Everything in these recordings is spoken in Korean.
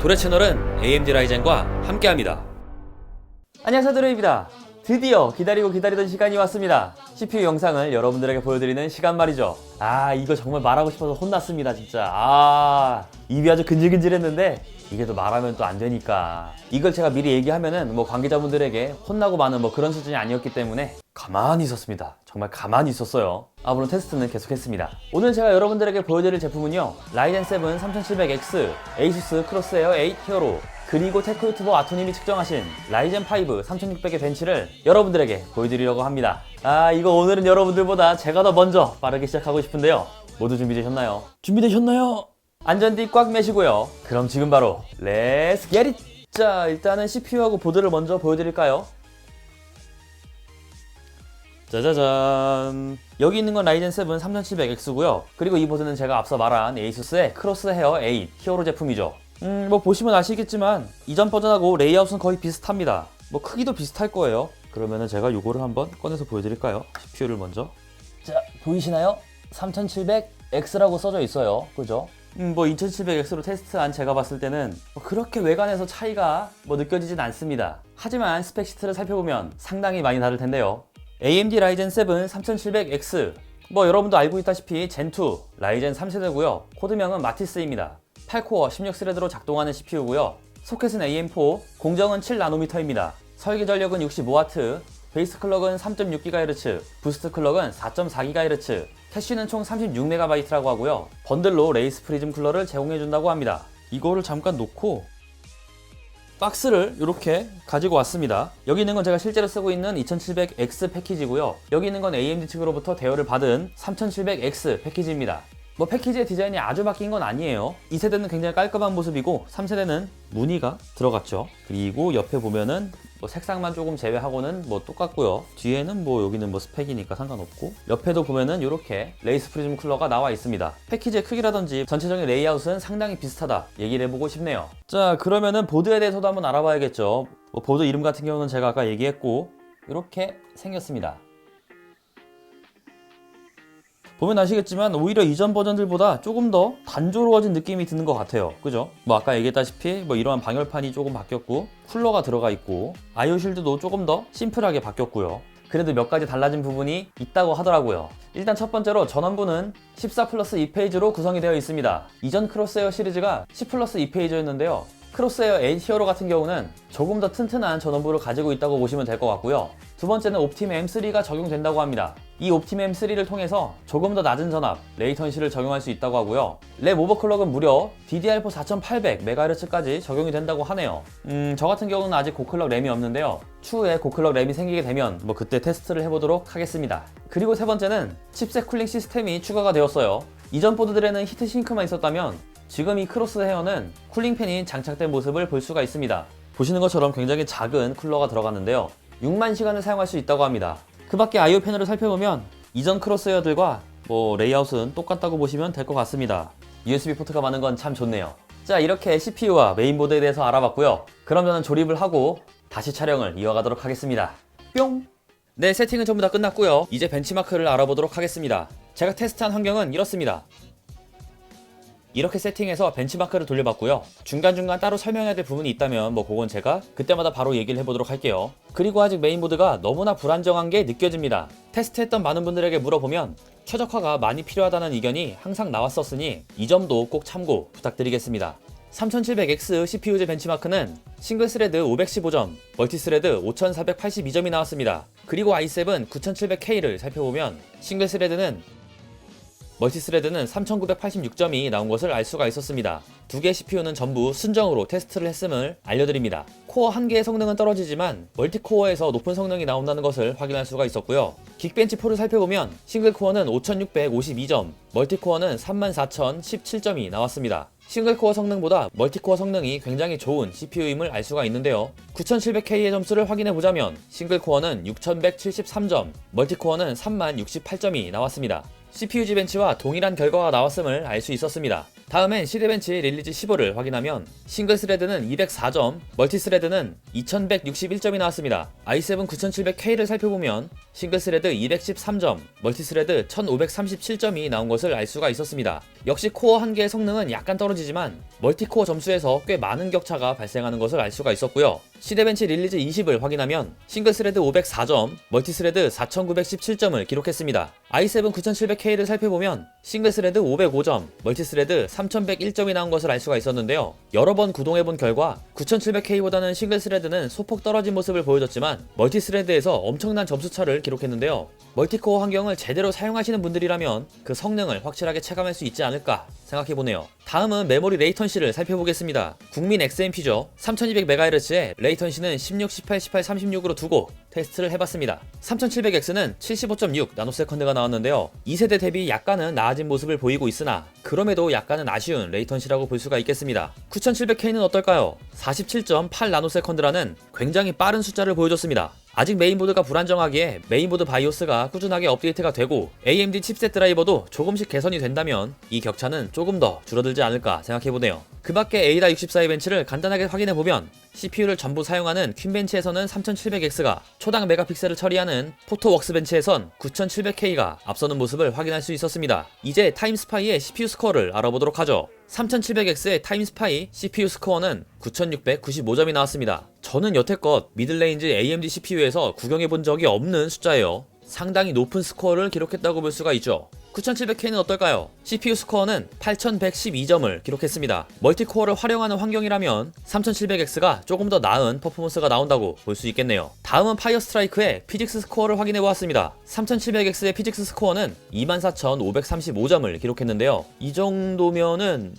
고래 채널은 AMD 라이젠과 함께합니다. 안녕하세요, 드로입니다. 드디어 기다리고 기다리던 시간이 왔습니다. CPU 영상을 여러분들에게 보여드리는 시간 말이죠. 이거 정말 말하고 싶어서 혼났습니다, 진짜. 입이 아주 근질근질했는데 이게 또 말하면 또 안 되니까 이걸 제가 미리 얘기하면은 관계자분들에게 혼나고 마는 그런 수준이 아니었기 때문에 가만히 있었습니다. 정말 가만히 있었어요. 물론 테스트는 계속했습니다. 오늘 제가 여러분들에게 보여드릴 제품은요, 라이젠 7 3700X, ASUS 크로스에어 8 히어로, 그리고 테크 유튜버 아토님이 측정하신 라이젠 5 3600의 벤치를 여러분들에게 보여드리려고 합니다. 이거 오늘은 여러분들보다 제가 더 먼저 빠르게 시작하고 싶은데요, 모두 준비되셨나요? 준비되셨나요? 안전띠 꽉 매시고요. 그럼 지금 바로 렛츠 겟 잇! 자, 일단은 CPU하고 보드를 먼저 보여드릴까요? 짜자잔, 여기 있는 건 라이젠 7 3700X고요 그리고 이 보드는 제가 앞서 말한 ASUS의 크로스헤어 8 히어로 제품이죠. 보시면 아시겠지만 이전 버전하고 레이아웃은 거의 비슷합니다. 크기도 비슷할 거예요. 그러면은 제가 요거를 한번 꺼내서 보여드릴까요? CPU를 먼저. 자, 보이시나요? 3700X라고 써져 있어요. 그죠? 2700X로 테스트한 제가 봤을 때는 그렇게 외관에서 차이가 느껴지진 않습니다. 하지만 스펙 시트를 살펴보면 상당히 많이 다를 텐데요. AMD 라이젠 7 3700X, 여러분도 알고 있다시피 젠2 라이젠 3세대고요 코드명은 마티스입니다. 8코어 16스레드로 작동하는 CPU고요 소켓은 AM4, 공정은 7나노미터입니다. 설계 전력은 65W, 베이스 클럭은 3.6GHz, 부스트 클럭은 4.4GHz, 캐시는 총 36MB라고 하고요 번들로 레이스 프리즘 쿨러를 제공해준다고 합니다. 이거를 잠깐 놓고 박스를 이렇게 가지고 왔습니다. 여기 있는 건 제가 실제로 쓰고 있는 2700X 패키지고요 여기 있는 건 AMD 측으로부터 대여를 받은 3700X 패키지입니다. 패키지의 디자인이 아주 바뀐 건 아니에요. 2세대는 굉장히 깔끔한 모습이고 3세대는 무늬가 들어갔죠. 그리고 옆에 보면은 색상만 조금 제외하고는 똑같고요. 뒤에는 여기는 스펙이니까 상관없고, 옆에도 보면은 이렇게 레이스 프리즘 쿨러가 나와 있습니다. 패키지의 크기라든지 전체적인 레이아웃은 상당히 비슷하다 얘기를 해보고 싶네요. 자, 그러면은 보드에 대해서도 한번 알아봐야겠죠. 보드 이름 같은 경우는 제가 아까 얘기했고 이렇게 생겼습니다. 보면 아시겠지만 오히려 이전 버전들보다 조금 더 단조로워진 느낌이 드는 것 같아요. 그죠? 아까 얘기했다시피 이러한 방열판이 조금 바뀌었고 쿨러가 들어가 있고 IO 쉴드도 조금 더 심플하게 바뀌었고요. 그래도 몇 가지 달라진 부분이 있다고 하더라고요. 일단 첫 번째로 전원부는 14 플러스 2페이지로 구성이 되어 있습니다. 이전 크로스에어 시리즈가 10 플러스 2페이지였는데요 크로스에어 8 히어로 같은 경우는 조금 더 튼튼한 전원부를 가지고 있다고 보시면 될 것 같고요. 두 번째는 옵티무 M3가 적용된다고 합니다. 이 옵티무 M3를 통해서 조금 더 낮은 전압, 레이턴시를 적용할 수 있다고 하고요. 랩 오버클럭은 무려 DDR4 4800MHz까지 적용이 된다고 하네요. 저 같은 경우는 아직 고클럭 램이 없는데요. 추후에 고클럭 램이 생기게 되면 그때 테스트를 해보도록 하겠습니다. 그리고 세 번째는 칩셋 쿨링 시스템이 추가가 되었어요. 이전 보드들에는 히트싱크만 있었다면 지금 이 크로스헤어는 쿨링팬이 장착된 모습을 볼 수가 있습니다. 보시는 것처럼 굉장히 작은 쿨러가 들어갔는데요 6만 시간을 사용할 수 있다고 합니다. 그 밖에 IO 패널을 살펴보면 이전 크로스헤어들과 레이아웃은 똑같다고 보시면 될 것 같습니다. USB 포트가 많은 건 참 좋네요. 자, 이렇게 CPU와 메인보드에 대해서 알아봤고요. 그럼 저는 조립을 하고 다시 촬영을 이어가도록 하겠습니다. 뿅! 네, 세팅은 전부 다 끝났고요. 이제 벤치마크를 알아보도록 하겠습니다. 제가 테스트한 환경은 이렇습니다. 이렇게 세팅해서 벤치마크를 돌려봤고요. 중간중간 따로 설명해야 될 부분이 있다면 그건 제가 그때마다 바로 얘기를 해보도록 할게요. 그리고 아직 메인보드가 너무나 불안정한 게 느껴집니다. 테스트했던 많은 분들에게 물어보면 최적화가 많이 필요하다는 의견이 항상 나왔었으니 이 점도 꼭 참고 부탁드리겠습니다. 3700X CPU제 벤치마크는 싱글스레드 515점, 멀티스레드 5482점이 나왔습니다. 그리고 i7 9700K를 살펴보면 멀티스레드는 3986점이 나온 것을 알 수가 있었습니다. 두 개의 CPU는 전부 순정으로 테스트를 했음을 알려드립니다. 코어 한 개의 성능은 떨어지지만 멀티코어에서 높은 성능이 나온다는 것을 확인할 수가 있었고요. 긱벤치4를 살펴보면 싱글코어는 5652점, 멀티코어는 34017점이 나왔습니다. 싱글코어 성능보다 멀티코어 성능이 굉장히 좋은 CPU임을 알 수가 있는데요. 9700K의 점수를 확인해보자면 싱글코어는 6173점, 멀티코어는 3068점이 나왔습니다. CPU G벤치와 동일한 결과가 나왔음을 알 수 있었습니다. 다음엔 시대벤치 릴리즈 15를 확인하면 싱글 스레드는 204점, 멀티 스레드는 2161점이 나왔습니다. i7 9700K를 살펴보면 싱글 스레드 213점, 멀티 스레드 1537점이 나온 것을 알 수가 있었습니다. 역시 코어 한 개의 성능은 약간 떨어지지만 멀티코어 점수에서 꽤 많은 격차가 발생하는 것을 알 수가 있었고요. 시대벤치 릴리즈 20을 확인하면 싱글 스레드 504점, 멀티 스레드 4917점을 기록했습니다. i7 9700K를 살펴보면 싱글 스레드 505점, 멀티 스레드 3101점이 나온 것을 알 수가 있었는데요. 여러 번 구동해본 결과 9700K보다는 싱글 스레드는 소폭 떨어진 모습을 보여줬지만 멀티 스레드에서 엄청난 점수 차를 기록했는데요. 멀티코어 환경을 제대로 사용하시는 분들이라면 그 성능을 확실하게 체감할 수 있지 않을까 생각해보네요. 다음은 메모리 레이턴시를 살펴보겠습니다. 국민 XMP죠. 3200MHz의 레이턴시는 16, 18, 18, 36으로 두고 테스트를 해봤습니다. 3700X는 75.6 나노세컨드가 나왔는데요. 2세대 대비 약간은 나아진 모습을 보이고 있으나 그럼에도 약간은 아쉬운 레이턴시라고 볼 수가 있겠습니다. 9700K는 어떨까요? 47.8 나노세컨드라는 굉장히 빠른 숫자를 보여줬습니다. 아직 메인보드가 불안정하기에 메인보드 바이오스가 꾸준하게 업데이트가 되고 AMD 칩셋 드라이버도 조금씩 개선이 된다면 이 격차는 조금 더 줄어들지 않을까 생각해보네요. 그 밖에 에이다 64의 벤치를 간단하게 확인해보면 CPU를 전부 사용하는 퀸 벤치에서는 3700X가, 초당 메가픽셀을 처리하는 포토웍스 벤치에선 9700K가 앞서는 모습을 확인할 수 있었습니다. 이제 타임스파이의 CPU 스코어를 알아보도록 하죠. 3700X의 타임스파이 CPU 스코어는 9695점이 나왔습니다. 저는 여태껏 미들레인지 AMD CPU에서 구경해본 적이 없는 숫자예요. 상당히 높은 스코어를 기록했다고 볼 수가 있죠. 9700K는 어떨까요? CPU 스코어는 8112점을 기록했습니다. 멀티코어를 활용하는 환경이라면 3700X가 조금 더 나은 퍼포먼스가 나온다고 볼 수 있겠네요. 다음은 파이어 스트라이크의 피직스 스코어를 확인해보았습니다. 3700X의 피직스 스코어는 24535점을 기록했는데요. 이 정도면은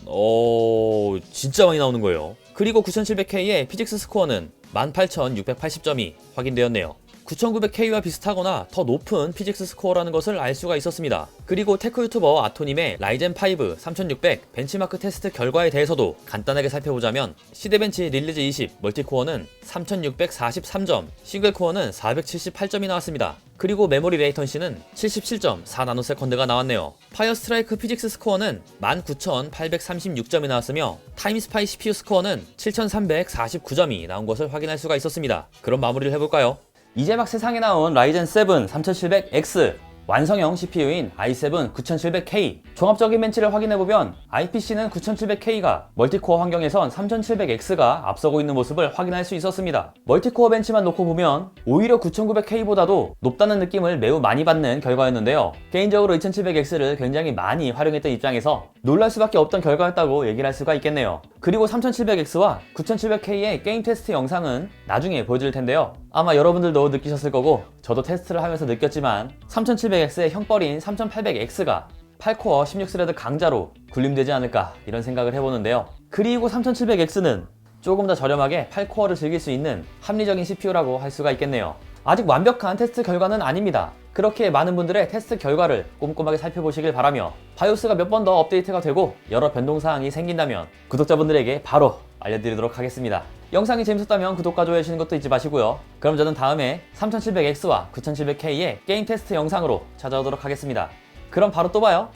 진짜 많이 나오는 거예요. 그리고 9700K의 피직스 스코어는 18680점이 확인되었네요. 9900K와 비슷하거나 더 높은 피직스 스코어라는 것을 알 수가 있었습니다. 그리고 테크 유튜버 아토님의 라이젠 5 3600 벤치마크 테스트 결과에 대해서도 간단하게 살펴보자면 시대벤치 릴리즈 20 멀티코어는 3643점, 싱글코어는 478점이 나왔습니다. 그리고 메모리 레이턴시는 77.4 나노세컨드가 나왔네요. 파이어 스트라이크 피직스 스코어는 19836점이 나왔으며 타임스파이 CPU 스코어는 7349점이 나온 것을 확인할 수가 있었습니다. 그럼 마무리를 해볼까요? 이제 막 세상에 나온 라이젠 7 3700X 완성형 CPU인 i7 9700K 종합적인 벤치를 확인해보면 IPC는 9700K가 멀티코어 환경에선 3700X가 앞서고 있는 모습을 확인할 수 있었습니다. 멀티코어 벤치만 놓고 보면 오히려 9900K보다도 높다는 느낌을 매우 많이 받는 결과였는데요. 개인적으로 2700X를 굉장히 많이 활용했던 입장에서 놀랄 수밖에 없던 결과였다고 얘기를 할 수가 있겠네요. 그리고 3700X와 9700K의 게임 테스트 영상은 나중에 보여드릴 텐데요. 아마 여러분들도 느끼셨을 거고 저도 테스트를 하면서 느꼈지만 3700X의 형벌인 3800X가 8코어 16스레드 강자로 군림되지 않을까 이런 생각을 해보는데요. 그리고 3700X는 조금 더 저렴하게 8코어를 즐길 수 있는 합리적인 CPU라고 할 수가 있겠네요. 아직 완벽한 테스트 결과는 아닙니다. 그렇게 많은 분들의 테스트 결과를 꼼꼼하게 살펴보시길 바라며 바이오스가 몇 번 더 업데이트가 되고 여러 변동사항이 생긴다면 구독자분들에게 바로 알려드리도록 하겠습니다. 영상이 재밌었다면 구독과 좋아요 해주시는 것도 잊지 마시고요. 그럼 저는 다음에 3700X와 9700K의 게임 테스트 영상으로 찾아오도록 하겠습니다. 그럼 바로 또 봐요.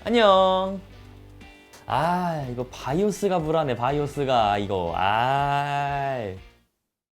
안녕. 이거 바이오스가 불안해. 바이오스가 이거